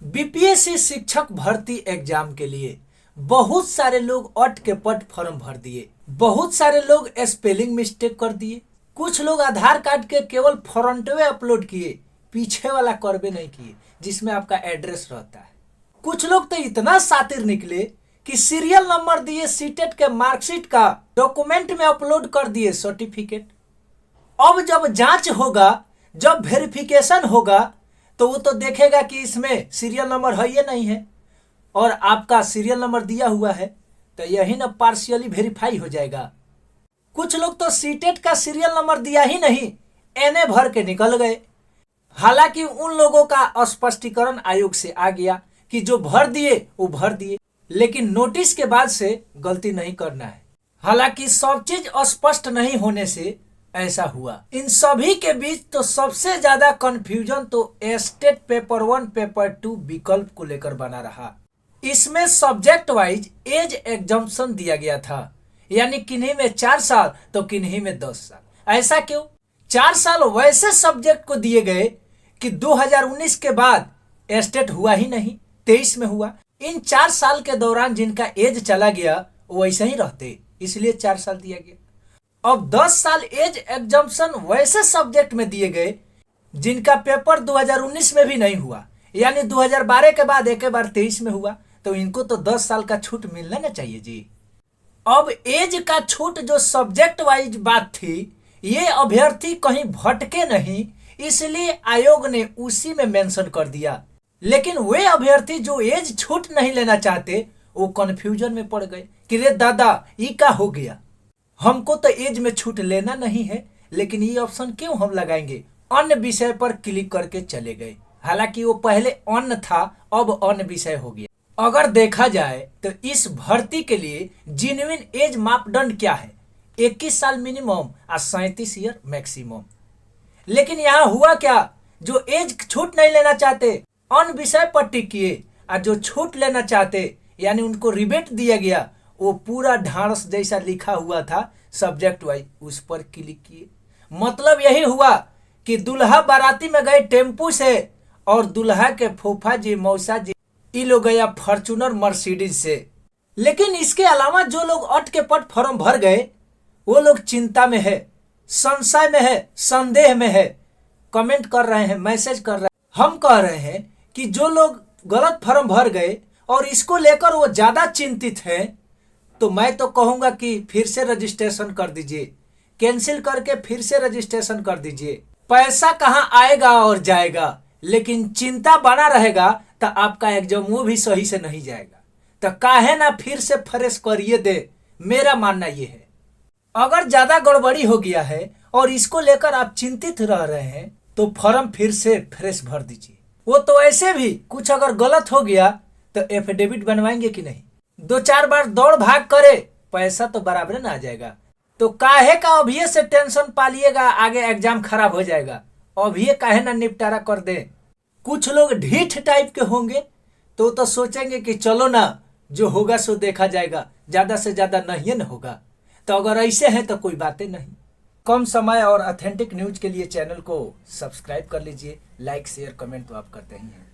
BPSC शिक्षक भर्ती exam के लिए बहुत सारे लोग अट के पट फॉर्म भर दिए। बहुत सारे लोग स्पेलिंग मिस्टेक कर दिए। कुछ लोग आधार कार्ड के केवल फ्रंटवे अपलोड किए, पीछे वाला करवे नहीं किए जिसमें आपका एड्रेस रहता है। कुछ लोग तो इतना शातिर निकले कि सीरियल नंबर दिए सीटेट के मार्कशीट का डॉक्यूमेंट में अपलोड कर दिए सर्टिफिकेट। अब जब जांच होगा, जब वेरिफिकेशन होगा तो वो तो देखेगा कि इसमें सीरियल नंबर है या नहीं है, और आपका सीरियल नंबर दिया हुआ है तो यही ना पार्शियली वेरीफाई हो जाएगा। कुछ लोग तो सीटेट का सीरियल नंबर दिया ही नहीं, एनए भर के निकल गए। हालांकि उन लोगों का स्पष्टीकरण आयोग से आ गया कि जो भर दिए वो भर दिए, लेकिन नोटिस के बाद से गलती नहीं करना है। हालांकि सब चीज स्पष्ट नहीं होने से ऐसा हुआ। इन सभी के बीच तो सबसे ज्यादा कंफ्यूजन तो स्टेट पेपर 1 पेपर 2 विकल्प को लेकर बना रहा। इसमें सब्जेक्ट वाइज एज एग्जम्पशन दिया गया था, यानी किन्हीं में 4 साल तो किन्हीं में 10 साल। ऐसा क्यों? 4 साल वैसे सब्जेक्ट को दिए गए कि 2019 के बाद स्टेट हुआ ही नहीं, 23 में हुआ। इन 4 साल के दौरान जिनका एज चला गया वो वैसे ही रहते, इसलिए 4 साल दिया गया। अब 10 साल एज एग्जम्पशन वैसे सब्जेक्ट में दिए गए जिनका पेपर 2019 में भी नहीं हुआ, यानी 2012 के बाद एक बार 23 में हुआ, तो इनको तो 10 साल का छूट मिलना ना चाहिए जी। अब एज का छूट जो सब्जेक्ट वाइज बात थी, ये अभ्यर्थी कहीं भटके नहीं, इसलिए आयोग ने उसी में मेंशन कर दिया। लेकिन वे अभ्यर्थी जो एज छूट नहीं लेना चाहते वो कंफ्यूजन में पड़ गए कि रे दादा ये क्या हो गया, हमको तो एज में छूट लेना नहीं है, लेकिन ये ऑप्शन क्यों हम लगाएंगे। अन्य विषय पर क्लिक करके चले गए। हालांकि वो पहले अन्य था, अब अन्य विषय हो गया। अगर देखा जाए तो इस भर्ती के लिए जेन्युइन एज मापदंड क्या है? 21 साल मिनिमम और 37 ईयर मैक्सिमम। लेकिन यहाँ हुआ क्या, जो एज छूट नहीं लेना चाहते अन्य विषय पर टिक किए, और जो छूट लेना चाहते यानी उनको रिबेट दिया गया, वो पूरा ढांढस जैसा लिखा हुआ था सब्जेक्ट वाइज, उस पर क्लिक किए। मतलब यही हुआ कि दुल्हा बाराती में गए टेम्पू से और दुल्हा के फूफा जी मौसा जी ये लोग गया फॉर्च्यूनर मर्सिडीज से। लेकिन इसके अलावा जो लोग अट के पट फॉर्म भर गए वो लोग चिंता में है, संशय में है, संदेह में है, कमेंट कर रहे हैं, मैसेज कर रहे हैं। हम कह रहे हैं कि जो लोग गलत फॉर्म भर गए और इसको लेकर वो ज्यादा चिंतित हैं, तो मैं तो कहूंगा कि फिर से रजिस्ट्रेशन कर दीजिए, कैंसिल करके फिर से रजिस्ट्रेशन कर दीजिए। पैसा कहां आएगा और जाएगा, लेकिन चिंता बना रहेगा तो आपका एग्जाम वो भी सही से नहीं जाएगा। तो काहे ना फिर से फ्रेश करिए दे, मेरा मानना ये है। अगर ज्यादा गड़बड़ी हो गया है और इसको लेकर आप चिंतित रह रहे हैं तो फॉर्म फिर से फ्रेश भर दीजिए। वो तो ऐसे भी कुछ अगर गलत हो गया तो एफिडेविट बनवाएंगे कि नहीं, 2-4 बार दौड़ भाग करे, पैसा तो बराबर ना आ जाएगा। तो काहे का अभी से टेंशन पालिएगा, आगे एग्जाम खराब हो जाएगा। अभी काहे ना निपटारा कर दे। कुछ लोग ढीठ टाइप के होंगे तो सोचेंगे कि चलो ना जो होगा सो देखा जाएगा, ज्यादा से ज्यादा नहीं न होगा। तो अगर ऐसे हैं तो कोई बातें नहीं। कम समय और ऑथेंटिक न्यूज के लिए चैनल को सब्सक्राइब कर लीजिए। लाइक शेयर कमेंट तो आप करते ही हैं।